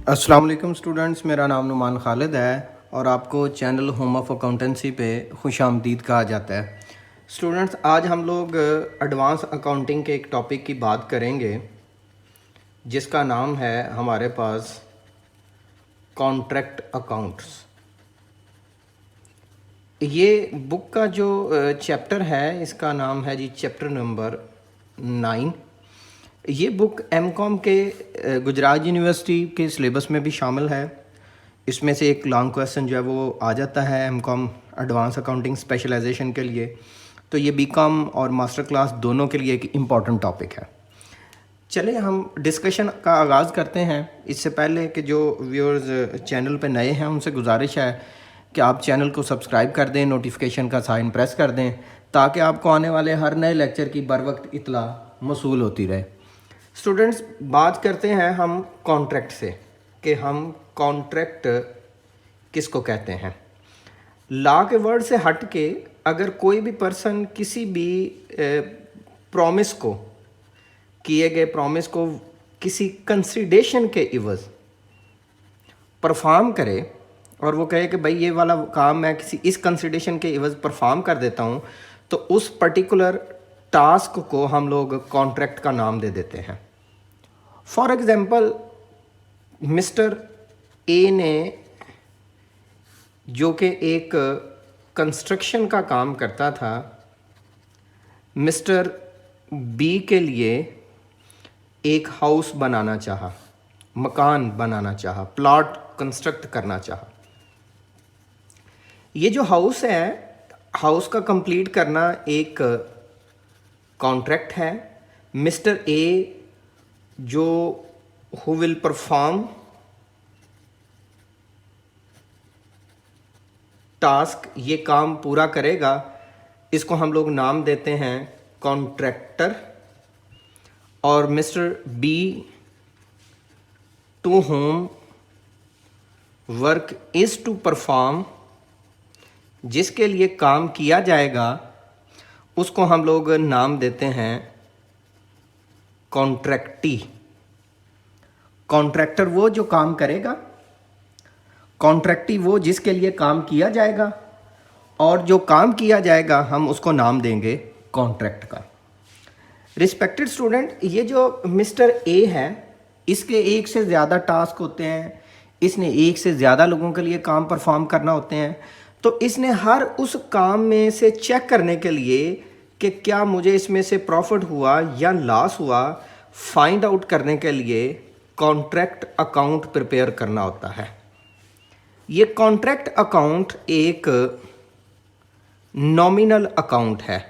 अस्सलाम वालेकुम स्टूडेंट्स, मेरा नाम नुमान खालिद है और आपको चैनल होम ऑफ अकाउंटेंसी पे खुश आमदीद कहा जाता है। स्टूडेंट्स, आज हम लोग एडवांस अकाउंटिंग के एक टॉपिक की बात करेंगे जिसका नाम है हमारे पास कॉन्ट्रैक्ट अकाउंट्स। ये बुक का जो चैप्टर है इसका नाम है जी चैप्टर नंबर 9। ये बुक एमकॉम के गुजरात यूनिवर्सिटी के सिलेबस में भी शामिल है। इसमें से एक लॉन्ग क्वेश्चन जो है वो आ जाता है एमकॉम एडवांस अकाउंटिंग स्पेशलाइजेशन के लिए। तो ये बीकॉम और मास्टर क्लास दोनों के लिए एक इम्पॉर्टेंट टॉपिक है। चलिए हम डिस्कशन का आगाज़ करते हैं। इससे पहले कि जो व्यूअर्स चैनल पे नए हैं उनसे गुजारिश है कि आप चैनल को सब्सक्राइब कर दें, नोटिफिकेशन का साइन प्रेस कर दें ताकि आपको आने वाले हर नए लेक्चर की बर वक्त इतला मौसूल होती रहे। स्टूडेंट्स, बात करते हैं हम कॉन्ट्रैक्ट से कि हम कॉन्ट्रैक्ट किसको कहते हैं। लॉ के वर्ड से हट के अगर कोई भी पर्सन किसी भी प्रॉमिस को, किए गए प्रॉमिस को किसी कंसिडरेशन के इवज़ परफॉर्म करे और वो कहे कि भाई ये वाला काम मैं किसी इस कंसिडरेशन के इवज़ परफॉर्म कर देता हूँ, तो उस पर्टिकुलर टास्क को हम लोग कॉन्ट्रैक्ट का नाम दे देते हैं। फॉर एग्ज़ाम्पल, मिस्टर ए ने, जो कि एक कंस्ट्रक्शन का काम करता था, मिस्टर बी के लिए एक हाउस बनाना चाहा, मकान बनाना चाहा, प्लॉट कंस्ट्रक्ट करना चाहा। ये जो हाउस है, हाउस का कंप्लीट करना एक कॉन्ट्रैक्ट है। मिस्टर ए जो हु विल परफॉर्म टास्क, ये काम पूरा करेगा, इसको हम लोग नाम देते हैं कॉन्ट्रैक्टर। और mister B to homework is to perform, जिसके लिए काम किया जाएगा उसको हम लोग नाम देते हैं कॉन्ट्रैक्टी। कॉन्ट्रैक्टर वो जो काम करेगा, कॉन्ट्रैक्टी वो जिसके लिए काम किया जाएगा, और जो काम किया जाएगा हम उसको नाम देंगे कॉन्ट्रैक्ट का। रिस्पेक्टेड स्टूडेंट, ये जो मिस्टर ए है, इसके एक से ज़्यादा टास्क होते हैं, इसने एक से ज़्यादा लोगों के लिए काम परफॉर्म करना होते हैं। तो इसने हर उस काम में से चेक करने के लिए कि क्या मुझे इसमें से प्रॉफिट हुआ या लॉस हुआ, फाइंड आउट करने के लिए कॉन्ट्रैक्ट अकाउंट प्रिपेयर करना होता है। ये कॉन्ट्रैक्ट अकाउंट एक नॉमिनल अकाउंट है।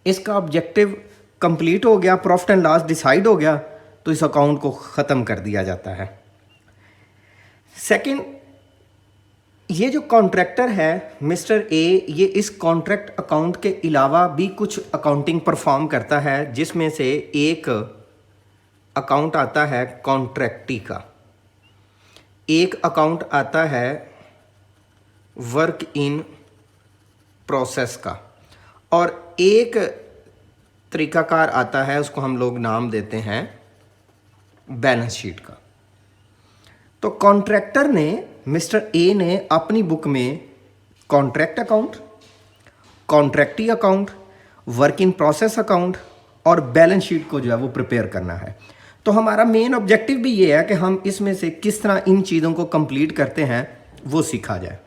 इसका ऑब्जेक्टिव कंप्लीट हो गया, प्रॉफिट एंड लॉस डिसाइड हो गया, तो इस अकाउंट को ख़त्म कर दिया जाता है। सेकंड, ये जो कॉन्ट्रैक्टर है मिस्टर ए, ये इस कॉन्ट्रैक्ट अकाउंट के अलावा भी कुछ अकाउंटिंग परफॉर्म करता है, जिसमें से एक अकाउंट आता है कॉन्ट्रैक्टी का, एक अकाउंट आता है वर्क इन प्रोसेस का, और एक तरीकाकार आता है, उसको हम लोग नाम देते हैं बैलेंस शीट का। तो कॉन्ट्रैक्टर ने, मिस्टर ए ने अपनी बुक में contract account, contractee account, work in process account और बैलेंस शीट को जो है वो प्रिपेयर करना है। तो हमारा मेन ऑब्जेक्टिव भी ये है कि हम इसमें से किस तरह इन चीज़ों को कंप्लीट करते हैं वो सीखा जाए।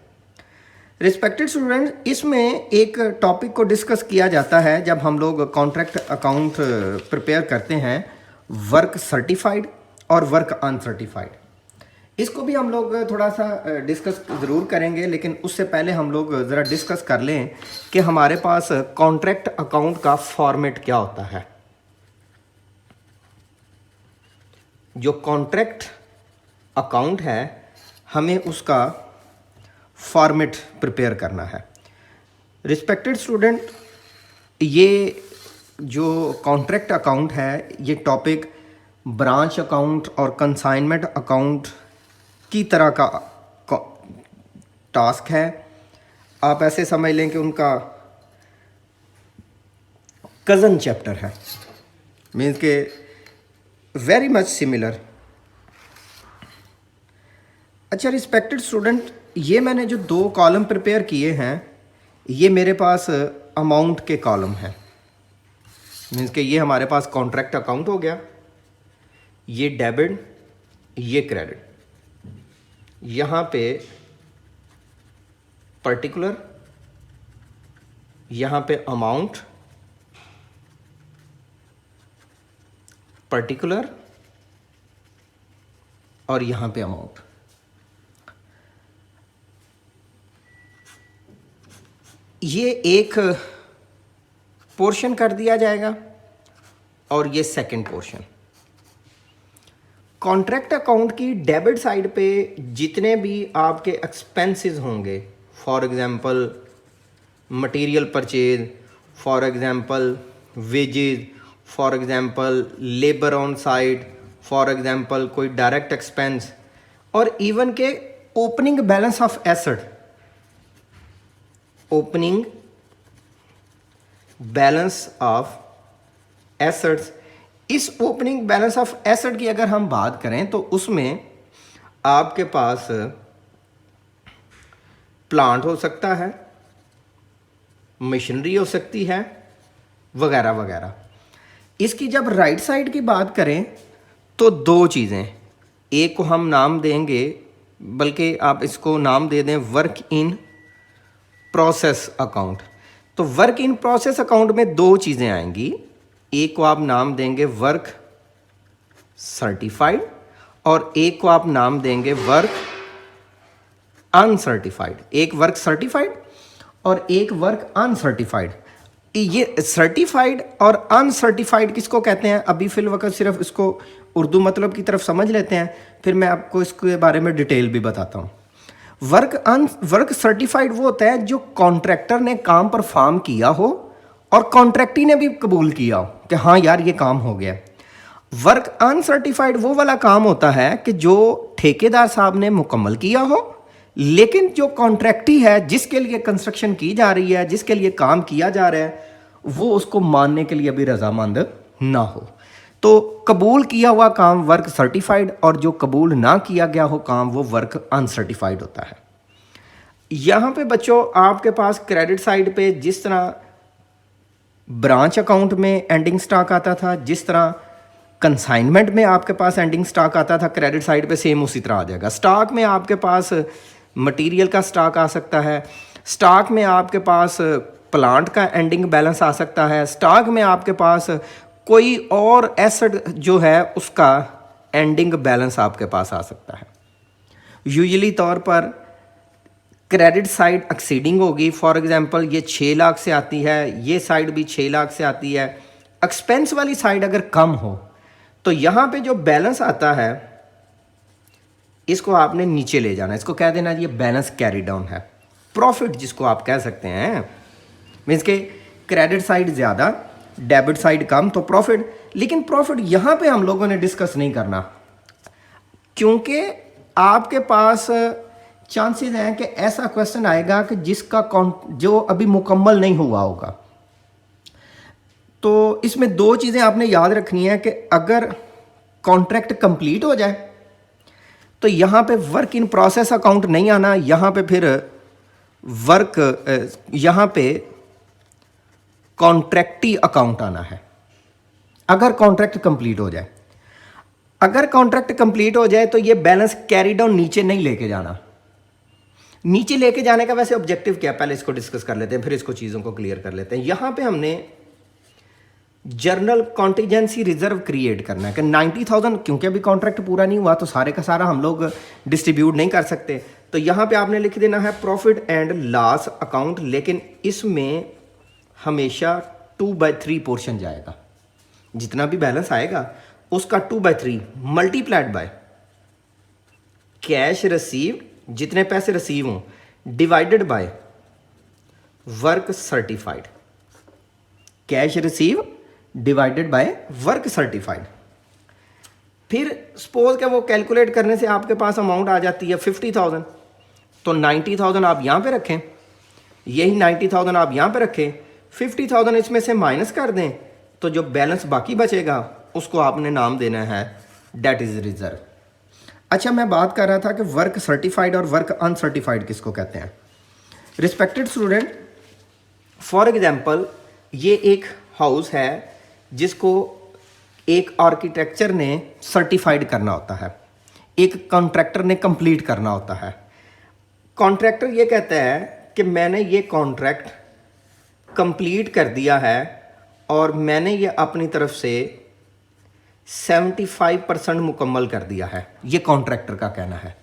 रिस्पेक्टेड स्टूडेंट्स, इसमें एक टॉपिक को डिस्कस किया जाता है जब हम लोग कॉन्ट्रैक्ट अकाउंट प्रिपेयर करते हैं, वर्क सर्टिफाइड और वर्क अनसर्टिफाइड। इसको भी हम लोग थोड़ा सा डिस्कस ज़रूर करेंगे, लेकिन उससे पहले हम लोग ज़रा डिस्कस कर लें कि हमारे पास कॉन्ट्रैक्ट अकाउंट का फॉर्मेट क्या होता है। जो कॉन्ट्रैक्ट अकाउंट है, हमें उसका फॉर्मेट प्रिपेयर करना है। रिस्पेक्टेड स्टूडेंट, ये जो कॉन्ट्रैक्ट अकाउंट है, ये टॉपिक ब्रांच अकाउंट और कंसाइनमेंट अकाउंट की तरह का टास्क है। आप ऐसे समझ लें कि उनका कज़न चैप्टर है, मीन्स के वेरी मच सिमिलर। अच्छा रिस्पेक्टेड स्टूडेंट, ये मैंने जो 2 कॉलम प्रिपेयर किए हैं ये मेरे पास अमाउंट के कॉलम हैं। मीन्स कि ये हमारे पास कॉन्ट्रैक्ट अकाउंट हो गया, ये डेबिट, ये क्रेडिट, यहाँ पे पर्टिकुलर, यहाँ पे अमाउंट, पर्टिकुलर और यहाँ पे अमाउंट। ये एक पोर्शन कर दिया जाएगा और ये सेकंड पोर्शन। कॉन्ट्रैक्ट अकाउंट की डेबिट साइड पे जितने भी आपके एक्सपेंसेस होंगे, for example material purchase, for example wages, for example labour on site, for example कोई डायरेक्ट एक्सपेंस, और इवन के opening balance of asset, opening balance of assets. इस ओपनिंग बैलेंस ऑफ एसेट की अगर हम बात करें तो उसमें आपके पास प्लांट हो सकता है, मशीनरी हो सकती है, वगैरह वगैरह। इसकी जब राइट साइड की बात करें तो 2 चीज़ें, एक को हम नाम देंगे, बल्कि आप इसको नाम दे दें वर्क इन प्रोसेस अकाउंट। तो वर्क इन प्रोसेस अकाउंट में 2 चीज़ें आएंगी, एक को आप नाम देंगे वर्क सर्टिफाइड और एक को आप नाम देंगे वर्क अनसर्टिफाइड। एक वर्क सर्टिफाइड और एक वर्क अनसर्टिफाइड। ये सर्टिफाइड और अनसर्टिफाइड किसको कहते हैं, अभी फिलवक्त सिर्फ इसको उर्दू मतलब की तरफ समझ लेते हैं, फिर मैं आपको इसके बारे में डिटेल भी बताता हूँ। वर्क सर्टिफाइड वो होता है जो कॉन्ट्रैक्टर ने काम परफॉर्म किया हो और कॉन्ट्रैक्टी ने भी कबूल किया हो कि हाँ यार ये काम हो गया। वर्क अनसर्टिफाइड वो वाला काम होता है कि जो ठेकेदार साहब ने मुकम्मल किया हो, लेकिन जो कॉन्ट्रैक्टी है जिसके लिए कंस्ट्रक्शन की जा रही है, जिसके लिए काम किया जा रहा है, वो उसको मानने के लिए अभी रजामंद ना हो। तो कबूल किया हुआ काम वर्क सर्टिफाइड और जो कबूल ना किया गया हो काम वो वर्क अनसर्टिफाइड होता है। यहाँ पे बच्चों आपके पास क्रेडिट साइड पे जिस तरह ब्रांच अकाउंट में एंडिंग स्टॉक आता था, जिस तरह कंसाइनमेंट में आपके पास एंडिंग स्टॉक आता था, क्रेडिट साइड पे सेम उसी तरह आ जाएगा। स्टॉक में आपके पास मटेरियल का स्टॉक आ सकता है, स्टॉक में आपके पास प्लांट का एंडिंग बैलेंस आ सकता है, स्टॉक में आपके पास कोई और एसेट जो है उसका एंडिंग बैलेंस आपके पास आ सकता है। यूजुअली तौर पर क्रेडिट साइड एक्सीडिंग होगी, फॉर एग्जांपल ये 6 लाख से आती है, ये साइड भी 6 लाख से आती है। एक्सपेंस वाली साइड अगर कम हो तो यहाँ पे जो बैलेंस आता है इसको आपने नीचे ले जाना, इसको कह देना ये बैलेंस कैरी डाउन है। प्रॉफिट जिसको आप कह सकते हैं, मीन्स के क्रेडिट साइड ज़्यादा डेबिट साइड कम तो प्रॉफिट। लेकिन प्रॉफिट यहाँ पे हम लोगों ने डिस्कस नहीं करना, क्योंकि आपके पास चांसेस हैं कि ऐसा क्वेश्चन आएगा कि जिसका जो अभी मुकम्मल नहीं हुआ होगा। तो इसमें 2 चीज़ें आपने याद रखनी है कि अगर कॉन्ट्रैक्ट कंप्लीट हो जाए तो यहाँ पे वर्क इन प्रोसेस अकाउंट नहीं आना, यहाँ पे फिर यहाँ पे कॉन्ट्रैक्टी अकाउंट आना है अगर कॉन्ट्रैक्ट कंप्लीट हो जाए। अगर कॉन्ट्रैक्ट कंप्लीट हो जाए तो ये बैलेंस कैरी डाउन नीचे नहीं लेके जाना। नीचे लेके जाने का वैसे ऑब्जेक्टिव क्या, पहले इसको डिस्कस कर लेते हैं, फिर इसको चीज़ों को क्लियर कर लेते हैं। यहाँ पे हमने जर्नल कॉन्टीजेंसी रिजर्व क्रिएट करना है कि 90,000, क्योंकि अभी कॉन्ट्रैक्ट पूरा नहीं हुआ तो सारे का सारा हम लोग डिस्ट्रीब्यूट नहीं कर सकते। तो यहाँ पे आपने लिख देना है प्रॉफिट एंड लॉस अकाउंट, लेकिन इसमें हमेशा 2/3 पोर्शन जाएगा। जितना भी बैलेंस आएगा उसका 2/3 मल्टीप्लाइड बाय कैश रिसीव, जितने पैसे रिसीव हों, divided by work certified. Cash receive divided by work certified. फिर सपोज के वो कैलकुलेट करने से आपके पास अमाउंट आ जाती है 50,000, तो 90,000 आप यहाँ पे रखें, यही 90,000 आप यहाँ पे रखें, 50,000 इसमें से माइनस कर दें, तो जो बैलेंस बाकी बचेगा उसको आपने नाम देना है डेट इज रिजर्व। अच्छा, मैं बात कर रहा था कि वर्क सर्टिफाइड और वर्क अनसर्टिफाइड किसको कहते हैं। रिस्पेक्टेड स्टूडेंट, फॉर एग्जांपल ये एक हाउस है जिसको एक आर्किटेक्चर ने सर्टिफाइड करना होता है, एक कॉन्ट्रैक्टर ने कंप्लीट करना होता है। कॉन्ट्रैक्टर ये कहता है कि मैंने ये कॉन्ट्रैक्ट कंप्लीट कर दिया है और मैंने ये अपनी तरफ से 75% मुकम्मल कर दिया है, ये कॉन्ट्रैक्टर का कहना है।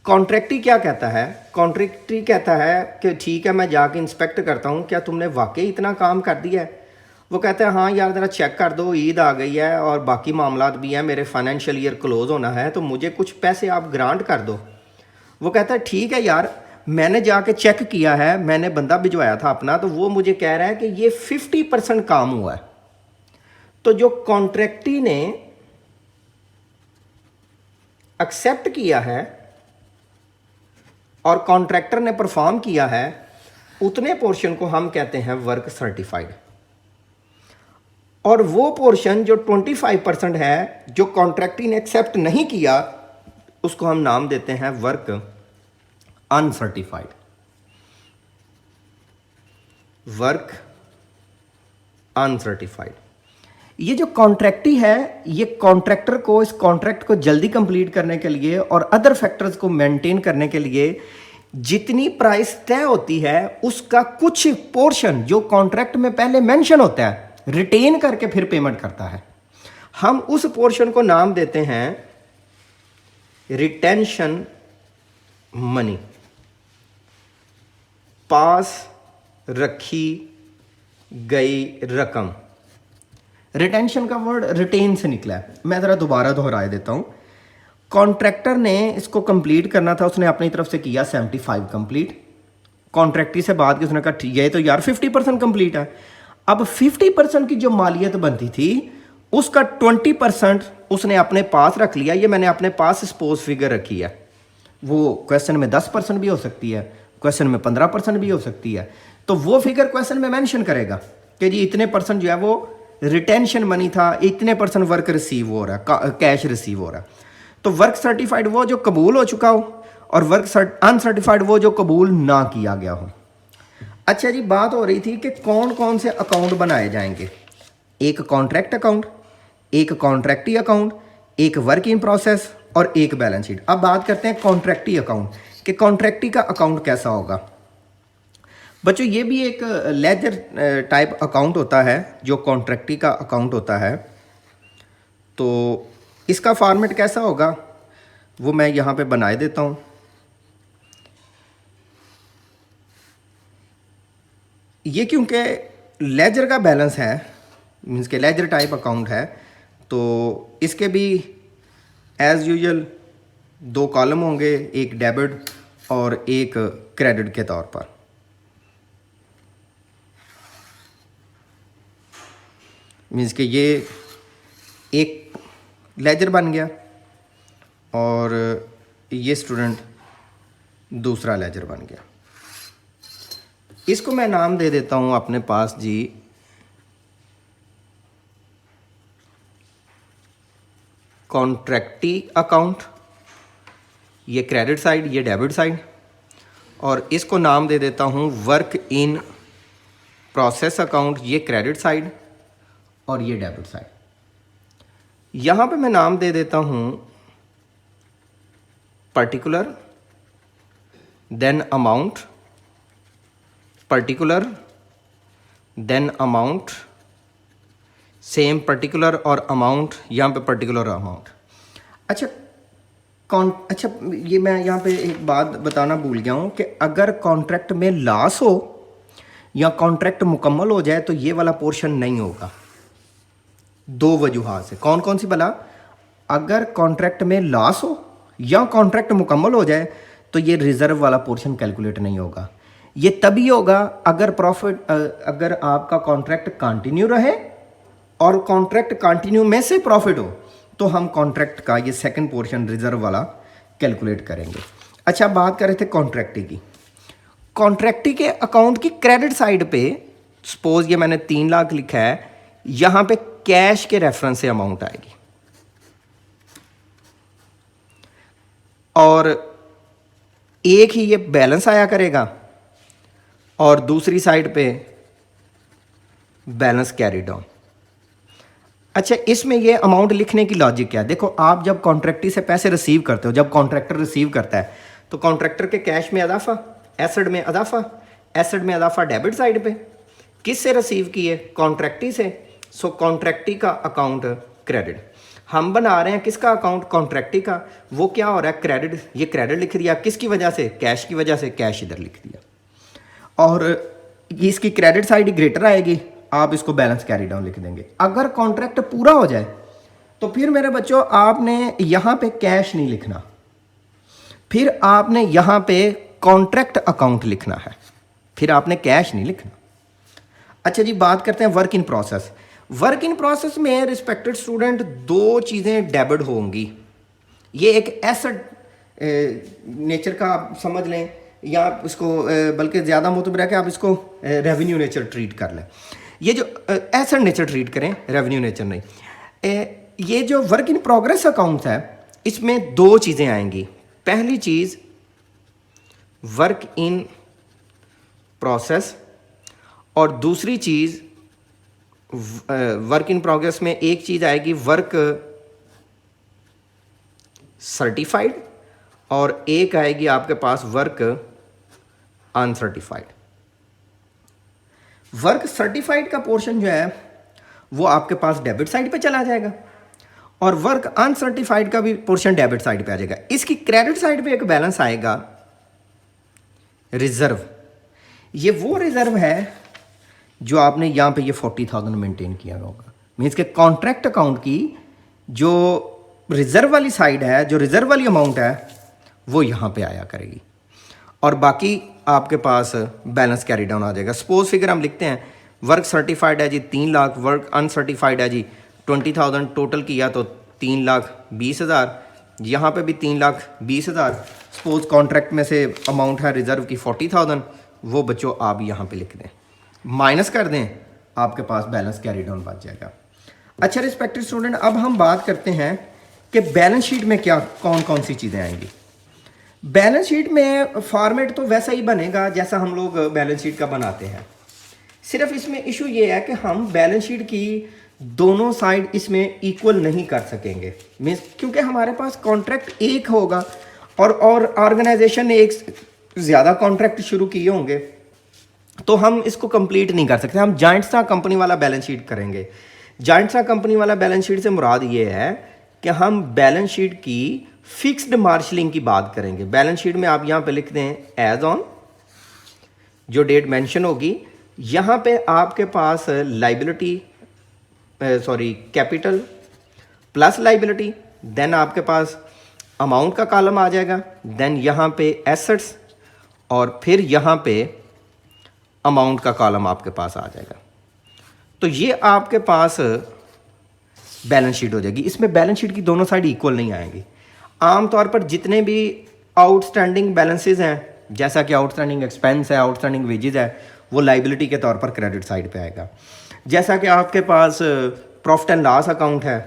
कॉन्ट्रैक्टी क्या कहता है? कॉन्ट्रैक्टी कहता है कि ठीक है, मैं जाके इंस्पेक्ट करता हूँ, क्या तुमने वाकई इतना काम कर दिया है? वो कहता है हाँ यार ज़रा चेक कर दो, ईद आ गई है और बाकी मामलात भी हैं, मेरे फाइनेंशियल ईयर क्लोज़ होना है, तो मुझे कुछ पैसे आप ग्रांट कर दो। वो कहता है ठीक है यार, मैंने जाके चेक किया है, मैंने बंदा भिजवाया था अपना, तो वो मुझे कह रहा है कि ये 50% काम हुआ है। तो जो कॉन्ट्रैक्टी ने एक्सेप्ट किया है और कॉन्ट्रैक्टर ने परफॉर्म किया है, उतने पोर्शन को हम कहते हैं वर्क सर्टिफाइड। और वो पोर्शन जो 25% है, जो कॉन्ट्रैक्टी ने एक्सेप्ट नहीं किया, उसको हम नाम देते हैं वर्क अनसर्टिफाइड। Work uncertified. ये जो कॉन्ट्रैक्टी है, ये कॉन्ट्रैक्टर को इस कॉन्ट्रैक्ट को जल्दी कंप्लीट करने के लिए और अदर फैक्टर्स को मेंटेन करने के लिए जितनी प्राइस तय होती है उसका कुछ पोर्शन जो कॉन्ट्रैक्ट में पहले मेंशन होता है रिटेन करके फिर पेमेंट करता है। हम उस पोर्शन को नाम देते हैं रिटेंशन मनी, पास रखी गई रकम। रिटेंशन का वर्ड रिटेन से निकला है। मैं ज़रा दोबारा दोहराए देता हूँ। कॉन्ट्रैक्टर ने इसको कंप्लीट करना था, उसने अपनी तरफ से किया 75 कंप्लीट। कॉन्ट्रैक्टी से बात की, उसने कहा ठीक है तो यार 50% कंप्लीट है। अब 50% की जो मालियत बनती थी उसका 20% उसने अपने पास रख लिया। ये मैंने अपने पास सपोज फिगर रखी है, वो क्वेश्चन में 10% भी हो सकती है, क्वेश्चन में 15% भी हो सकती है। तो वो फिगर क्वेश्चन में मेंशन करेगा कि जी इतने परसेंट जो है वो रिटेंशन मनी था, इतने परसेंट वर्क रिसीव हो रहा है, कैश रिसीव हो रहा है। तो वर्क सर्टिफाइड वो जो कबूल हो चुका हो और वर्क अनसर्टिफाइड वो जो कबूल ना किया गया हो। अच्छा जी, बात हो रही थी कि कौन कौन से अकाउंट बनाए जाएंगे। एक कॉन्ट्रैक्ट अकाउंट, एक कॉन्ट्रैक्टी अकाउंट, एक वर्क इन प्रोसेस और एक बैलेंस शीट। अब बात करते हैं कॉन्ट्रैक्टी अकाउंट कि कॉन्ट्रैक्टी का अकाउंट कैसा होगा। बच्चों ये भी एक लेजर टाइप अकाउंट होता है जो कॉन्ट्रैक्टी का अकाउंट होता है। तो इसका फॉर्मेट कैसा होगा वो मैं यहाँ पे बनाए देता हूँ। ये क्योंकि लेजर का बैलेंस है, मीन्स के लेजर टाइप अकाउंट है, तो इसके भी एज़ यूजुअल 2 कॉलम होंगे, एक डेबिट और एक क्रेडिट के तौर पर। मीन्स कि ये एक लेजर बन गया और ये स्टूडेंट दूसरा लेजर बन गया। इसको मैं नाम दे देता हूँ अपने पास जी कॉन्ट्रैक्टी अकाउंट, ये क्रेडिट साइड, ये डेबिट साइड, और इसको नाम दे देता हूँ वर्क इन प्रोसेस अकाउंट, ये क्रेडिट साइड और ये डेबिट साइड। यहाँ पे मैं नाम दे देता हूँ particular, then amount, particular, then amount, same particular और अमाउंट, यहाँ पे पर्टिकुलर अमाउंट। अच्छा ये मैं यहाँ पे एक बात बताना भूल गया हूँ कि अगर कॉन्ट्रैक्ट में लॉस हो या कॉन्ट्रैक्ट मुकम्मल हो जाए तो ये वाला पोर्शन नहीं होगा। 2 वजूहात से। कौन कौन सी भला? अगर कॉन्ट्रैक्ट में लॉस हो या कॉन्ट्रैक्ट मुकम्मल हो जाए तो ये रिजर्व वाला पोर्शन कैलकुलेट नहीं होगा। ये तभी होगा अगर अगर आपका कॉन्ट्रैक्ट कंटिन्यू रहे और कॉन्ट्रैक्ट कंटिन्यू में से प्रॉफिट हो तो हम कॉन्ट्रैक्ट का ये सेकंड पोर्शन रिजर्व वाला कैलकुलेट करेंगे। अच्छा, बात कर रहे थे कॉन्ट्रैक्टी की। कॉन्ट्रैक्टी के अकाउंट की क्रेडिट साइड पे सपोज ये मैंने 3 लाख लिखा है, यहाँ पे कैश के रेफरेंस से अमाउंट आएगी। और एक ही ये बैलेंस आया करेगा और दूसरी साइड पे बैलेंस कैरी डाउन। अच्छा, इसमें ये अमाउंट लिखने की लॉजिक क्या है? देखो, आप जब कॉन्ट्रैक्टी से पैसे रिसीव करते हो, जब कॉन्ट्रैक्टर रिसीव करता है तो कॉन्ट्रैक्टर के कैश में अदाफा, एसेट में अदाफा, एसेट में अदाफा डेबिट साइड पे। किससे रिसीव किए? कॉन्ट्रैक्टी से। सो कॉन्ट्रैक्टी का अकाउंट क्रेडिट। हम बना रहे हैं किसका अकाउंट? कॉन्ट्रैक्टी का। वो क्या हो रहा है? क्रेडिट। ये क्रेडिट लिख दिया, किसकी वजह से? कैश की वजह से। कैश इधर लिख दिया और इसकी क्रेडिट साइड ग्रेटर आएगी, आप इसको बैलेंस कैरी डाउन लिख देंगे। अगर कॉन्ट्रैक्ट पूरा हो जाए तो फिर मेरे बच्चों आपने यहाँ पे कैश नहीं लिखना, फिर आपने यहाँ पे कॉन्ट्रैक्ट अकाउंट लिखना है, फिर आपने कैश नहीं लिखना। अच्छा जी, बात करते हैं work in process. Work in process में रिस्पेक्टेड स्टूडेंट दो चीज़ें डेबिट होंगी। ये एक एसेट नेचर का आप समझ लें, या इसको बल्कि ज़्यादा मुतबर है कि आप इसको रेवेन्यू नेचर ट्रीट कर लें। ये जो एसेट नेचर ट्रीट करें, रेवेन्यू नेचर नहीं। ये जो वर्क इन प्रोग्रेस अकाउंट है, इसमें दो चीज़ें आएंगी। पहली चीज़ वर्क इन प्रोसेस और दूसरी चीज़ वर्क इन प्रोग्रेस में एक चीज़ आएगी वर्क सर्टिफाइड और एक आएगी आपके पास वर्क अनसर्टिफाइड। वर्क सर्टिफाइड का पोर्शन जो है वो आपके पास डेबिट साइड पे चला जाएगा और वर्क अनसर्टिफाइड का भी पोर्शन डेबिट साइड पे आ जाएगा। इसकी क्रेडिट साइड पे एक बैलेंस आएगा रिजर्व। ये वो रिजर्व है जो आपने यहाँ पे ये 40,000 मेंटेन किया होगा। मीन्स के कॉन्ट्रैक्ट अकाउंट की जो रिजर्व वाली साइड है, जो रिजर्व वाली अमाउंट है, वो यहाँ पे आया करेगी और बाकी आपके पास बैलेंस कैरी डाउन आ जाएगा। सपोज फिगर हम लिखते हैं, वर्क सर्टिफाइड है जी 3 लाख, वर्क अनसर्टिफाइड है जी 20,000, टोटल किया तो 3,20,000, यहाँ पे भी 3,20,000। सपोज कॉन्ट्रैक्ट में से अमाउंट है रिजर्व की 40,000, वो बच्चों आप यहाँ पे लिख दें, माइनस कर दें, आपके पास बैलेंस कैरी डाउन बच जाएगा। अच्छा रिस्पेक्टेड स्टूडेंट, अब हम बात करते हैं कि बैलेंस शीट में क्या कौन कौन सी चीज़ें आएंगी। बैलेंस शीट में फॉर्मेट तो वैसा ही बनेगा जैसा हम लोग बैलेंस शीट का बनाते हैं। सिर्फ इसमें इशू ये है कि हम बैलेंस शीट की दोनों साइड इसमें इक्वल नहीं कर सकेंगे। मीन्स क्योंकि हमारे पास कॉन्ट्रैक्ट एक होगा और ऑर्गेनाइजेशन ने एक ज़्यादा कॉन्ट्रैक्ट शुरू किए होंगे, तो हम इसको कंप्लीट नहीं कर सकते। हम जॉइंट सा कंपनी वाला बैलेंस शीट करेंगे। जॉइंट सा कंपनी वाला बैलेंस शीट से मुराद ये है कि हम बैलेंस शीट की फिक्स्ड मार्शलिंग की बात करेंगे। बैलेंस शीट में आप यहाँ पे लिख दें एज ऑन, जो डेट मेंशन होगी, यहाँ पे आपके पास liability capital plus liability, then आपके पास अमाउंट का कॉलम आ जाएगा, देन यहाँ पे एसेट्स और फिर यहाँ पे अमाउंट का कॉलम आपके पास आ जाएगा। तो ये आपके पास बैलेंस शीट हो जाएगी। इसमें बैलेंस शीट की दोनों साइड इक्वल नहीं आएंगी। आमतौर पर जितने भी आउटस्टैंडिंग बैलेंसेज हैं, जैसा कि आउटस्टैंडिंग एक्सपेंस है, आउटस्टैंडिंग वेजेस है, वो लाइबिलिटी के तौर पर क्रेडिट साइड पे आएगा। जैसा कि आपके पास प्रॉफिट एंड लॉस अकाउंट है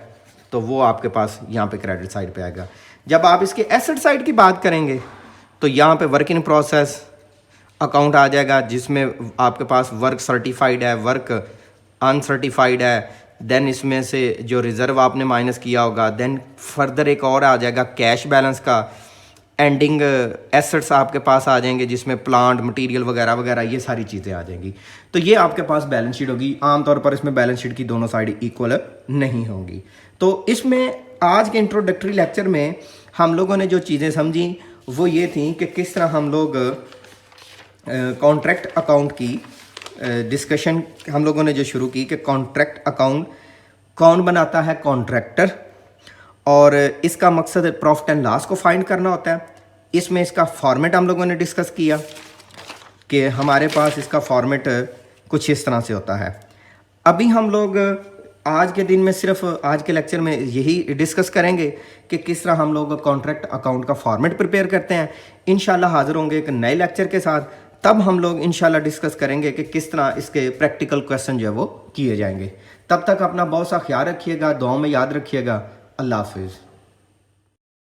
तो वो आपके पास यहाँ पे क्रेडिट साइड पे आएगा। जब आप इसके एसेट साइड की बात करेंगे तो यहाँ पे वर्क इन प्रोसेस अकाउंट आ जाएगा, जिसमें आपके पास वर्क सर्टिफाइड है, वर्क अनसर्टिफाइड है, देन इसमें से जो रिज़र्व आपने माइनस किया होगा, देन फर्दर एक और आ जाएगा कैश बैलेंस का, एंडिंग एसेट्स आपके पास आ जाएंगे जिसमें प्लांट मटेरियल वगैरह वगैरह ये सारी चीज़ें आ जाएंगी। तो ये आपके पास बैलेंस शीट होगी। आमतौर पर इसमें बैलेंस शीट की दोनों साइड इक्वल नहीं होंगी। तो इसमें आज के इंट्रोडक्टरी लेक्चर में हम लोगों ने जो चीज़ें समझी वो ये थी कि किस तरह हम लोग कॉन्ट्रैक्ट अकाउंट की डिस्कशन हम लोगों ने जो शुरू की कि कॉन्ट्रैक्ट अकाउंट कौन बनाता है? कॉन्ट्रैक्टर। और इसका मकसद प्रॉफिट एंड लॉस को फाइंड करना होता है। इसमें इसका फॉर्मेट हम लोगों ने डिस्कस किया कि हमारे पास इसका फॉर्मेट कुछ इस तरह से होता है। अभी हम लोग आज के दिन में सिर्फ आज के लेक्चर में यही डिस्कस करेंगे कि किस तरह हम लोग कॉन्ट्रैक्ट अकाउंट का फॉर्मेट प्रिपेयर करते हैं। इंशाल्लाह हाज़िर होंगे एक नए लेक्चर के साथ। तब हम लोग इंशाल्लाह डिस्कस करेंगे कि किस तरह इसके प्रैक्टिकल क्वेश्चन जो है वो किए जाएंगे। तब तक अपना बहुत सा ख्याल रखिएगा, दुआओं में याद रखिएगा। अल्लाह हाफिज़।